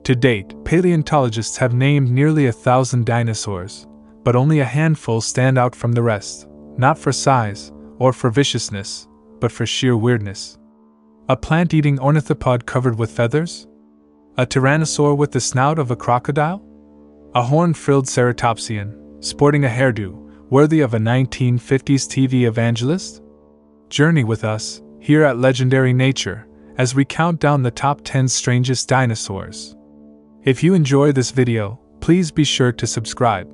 To date, paleontologists have named nearly 1,000 dinosaurs, but only a handful stand out from the rest, not for size or for viciousness, but for sheer weirdness. A plant-eating ornithopod covered with feathers? A tyrannosaur with the snout of a crocodile? A horn-frilled ceratopsian, sporting a hairdo, worthy of a 1950s TV evangelist? Journey with us, here at Legendary Nature, as we count down the top 10 strangest dinosaurs. If you enjoy this video, please be sure to subscribe.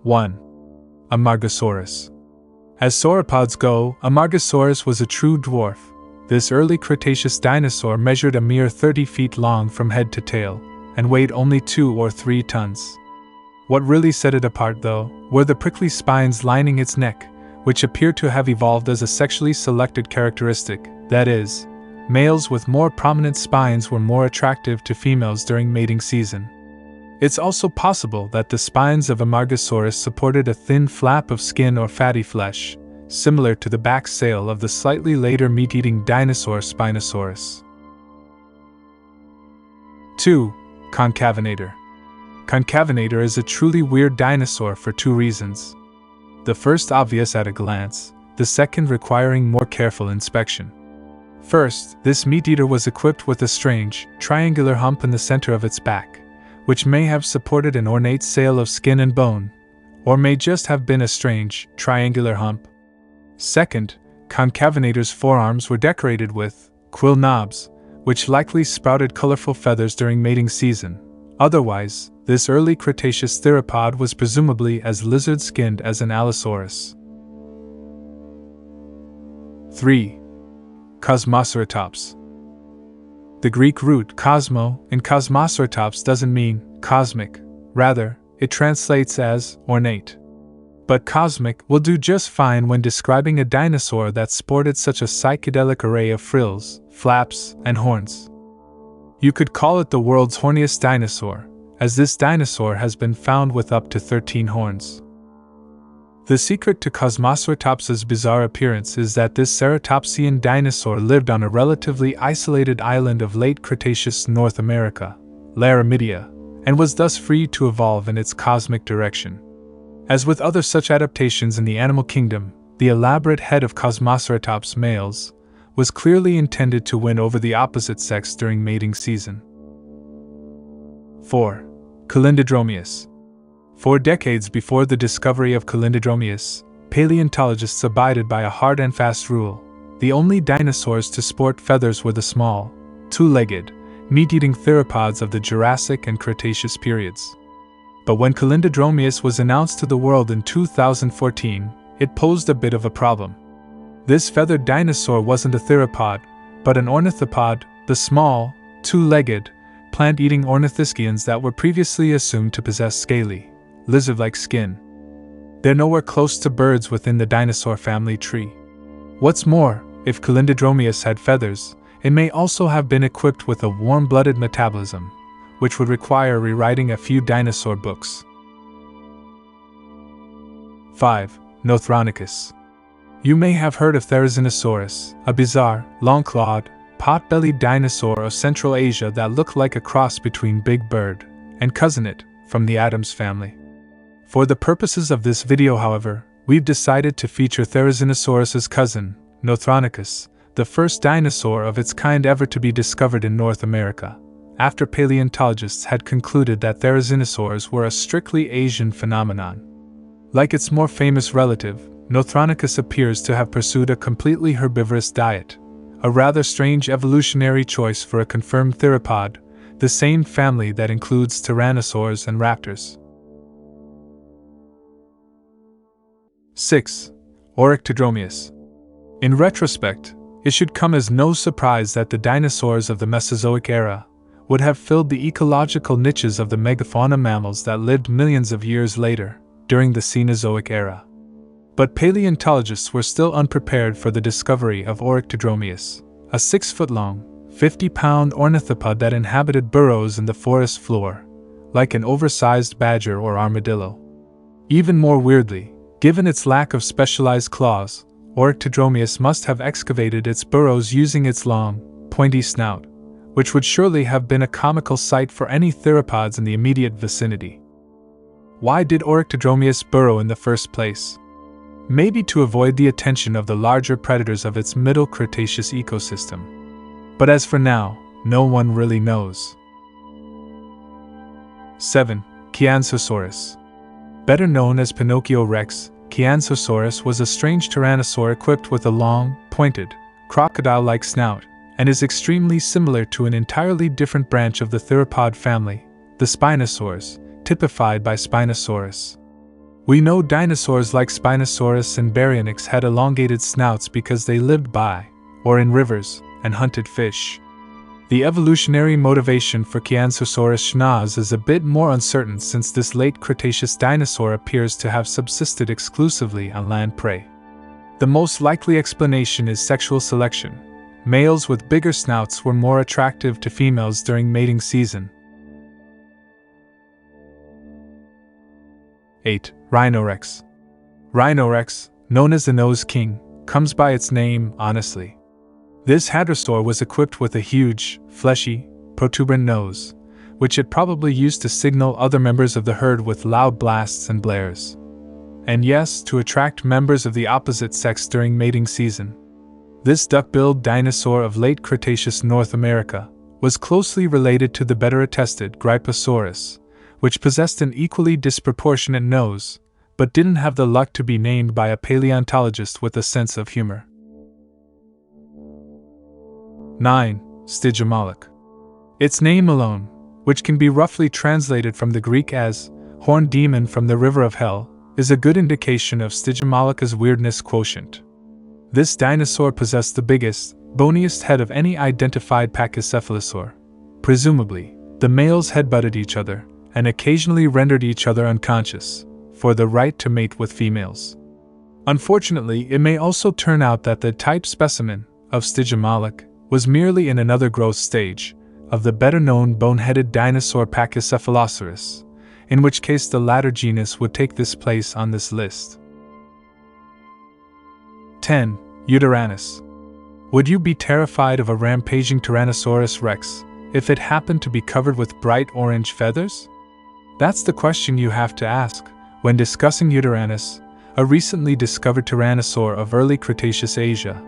1. Amargasaurus. As sauropods go, Amargasaurus was a true dwarf. This early Cretaceous dinosaur measured a mere 30 feet long from head to tail, and weighed only 2 or 3 tons. What really set it apart, though, were the prickly spines lining its neck, which appear to have evolved as a sexually selected characteristic. That is, males with more prominent spines were more attractive to females during mating season. It's also possible that the spines of Amargasaurus supported a thin flap of skin or fatty flesh, similar to the back sail of the slightly later meat-eating dinosaur Spinosaurus. 2. Concavinator. Concavinator is a truly weird dinosaur for 2 reasons. The first obvious at a glance, the second requiring more careful inspection. First, this meat-eater was equipped with a strange, triangular hump in the center of its back, which may have supported an ornate sail of skin and bone, or may just have been a strange, triangular hump. Second, Concavinator's forearms were decorated with quill knobs, which likely sprouted colorful feathers during mating season. Otherwise, this early Cretaceous theropod was presumably as lizard-skinned as an Allosaurus. 3. Cosmoceratops. The Greek root cosmo in Cosmoceratops doesn't mean cosmic, rather, it translates as ornate. But cosmic will do just fine when describing a dinosaur that sported such a psychedelic array of frills, flaps, and horns. You could call it the world's horniest dinosaur, as this dinosaur has been found with up to 13 horns. The secret to Cosmoceratops's bizarre appearance is that this ceratopsian dinosaur lived on a relatively isolated island of late Cretaceous North America, Laramidia, and was thus free to evolve in its cosmic direction. As with other such adaptations in the animal kingdom, the elaborate head of Cosmoceratops males was clearly intended to win over the opposite sex during mating season. 4. Calendodromius. 4 decades before the discovery of Calendodromius, paleontologists abided by a hard and fast rule. The only dinosaurs to sport feathers were the small, 2-legged, meat-eating theropods of the Jurassic and Cretaceous periods. But when Calendodromius was announced to the world in 2014, it posed a bit of a problem. This feathered dinosaur wasn't a theropod, but an ornithopod, the small, 2-legged, plant-eating ornithischians that were previously assumed to possess scaly, lizard-like skin. They're nowhere close to birds within the dinosaur family tree. What's more, if Calendodromius had feathers, it may also have been equipped with a warm-blooded metabolism, which would require rewriting a few dinosaur books. 5. Nothroneicus. You may have heard of Therizinosaurus, a bizarre, long-clawed, pot-bellied dinosaur of Central Asia that looked like a cross between Big Bird and Cousin It from the Addams family. For the purposes of this video, however, we've decided to feature Therizinosaurus's cousin, Nothroneicus, the first dinosaur of its kind ever to be discovered in North America, after paleontologists had concluded that therizinosaurs were a strictly Asian phenomenon. Like its more famous relative, Nothroneicus appears to have pursued a completely herbivorous diet, a rather strange evolutionary choice for a confirmed theropod, the same family that includes tyrannosaurs and raptors. 6. Orectodadromius. In retrospect, it should come as no surprise that the dinosaurs of the Mesozoic era would have filled the ecological niches of the megafauna mammals that lived millions of years later, during the Cenozoic era. But paleontologists were still unprepared for the discovery of Orectodadromius, a 6-foot-long, 50-pound ornithopod that inhabited burrows in the forest floor, like an oversized badger or armadillo. Even more weirdly, given its lack of specialized claws, Orectodadromius must have excavated its burrows using its long, pointy snout, which would surely have been a comical sight for any theropods in the immediate vicinity. Why did Orectodadromius burrow in the first place? Maybe to avoid the attention of the larger predators of its Middle Cretaceous ecosystem. But as for now, no one really knows. 7. Kiansosaurus. Better known as Pinocchio Rex, Kiansosaurus was a strange tyrannosaur equipped with a long, pointed, crocodile-like snout, and is extremely similar to an entirely different branch of the theropod family, the Spinosaurs, typified by Spinosaurus. We know dinosaurs like Spinosaurus and Baryonyx had elongated snouts because they lived by, or in rivers, and hunted fish. The evolutionary motivation for Kiansosaurus schnoz is a bit more uncertain since this late Cretaceous dinosaur appears to have subsisted exclusively on land prey. The most likely explanation is sexual selection. Males with bigger snouts were more attractive to females during mating season. 8. Rhino Rex. Rhino Rex, known as the Nose King, comes by its name honestly. This hadrosaur was equipped with a huge, fleshy, protuberant nose, which it probably used to signal other members of the herd with loud blasts and blares. And yes, to attract members of the opposite sex during mating season. This duck-billed dinosaur of late Cretaceous North America was closely related to the better attested Gryposaurus, which possessed an equally disproportionate nose, but didn't have the luck to be named by a paleontologist with a sense of humor. 9. Stygimoloch. Its name alone, which can be roughly translated from the Greek as horned demon from the river of hell, is a good indication of Stygimoloch's weirdness quotient. This dinosaur possessed the biggest, boniest head of any identified pachycephalosaur. Presumably, the males headbutted each other, and occasionally rendered each other unconscious, for the right to mate with females. Unfortunately, it may also turn out that the type specimen of Stygimoloch was merely in another growth stage of the better-known bone-headed dinosaur Pachycephalosaurus, in which case the latter genus would take this place on this list. 10. Uteranus. Would you be terrified of a rampaging Tyrannosaurus rex if it happened to be covered with bright orange feathers? That's the question you have to ask when discussing Uteranus, a recently discovered tyrannosaur of early Cretaceous Asia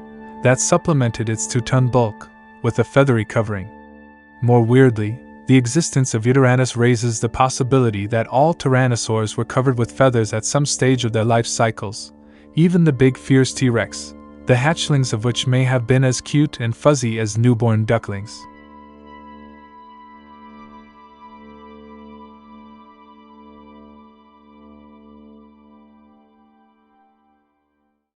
that supplemented its 2-ton bulk with a feathery covering. More weirdly, the existence of Uteranus raises the possibility that all tyrannosaurs were covered with feathers at some stage of their life cycles, even the big fierce T-Rex, the hatchlings of which may have been as cute and fuzzy as newborn ducklings.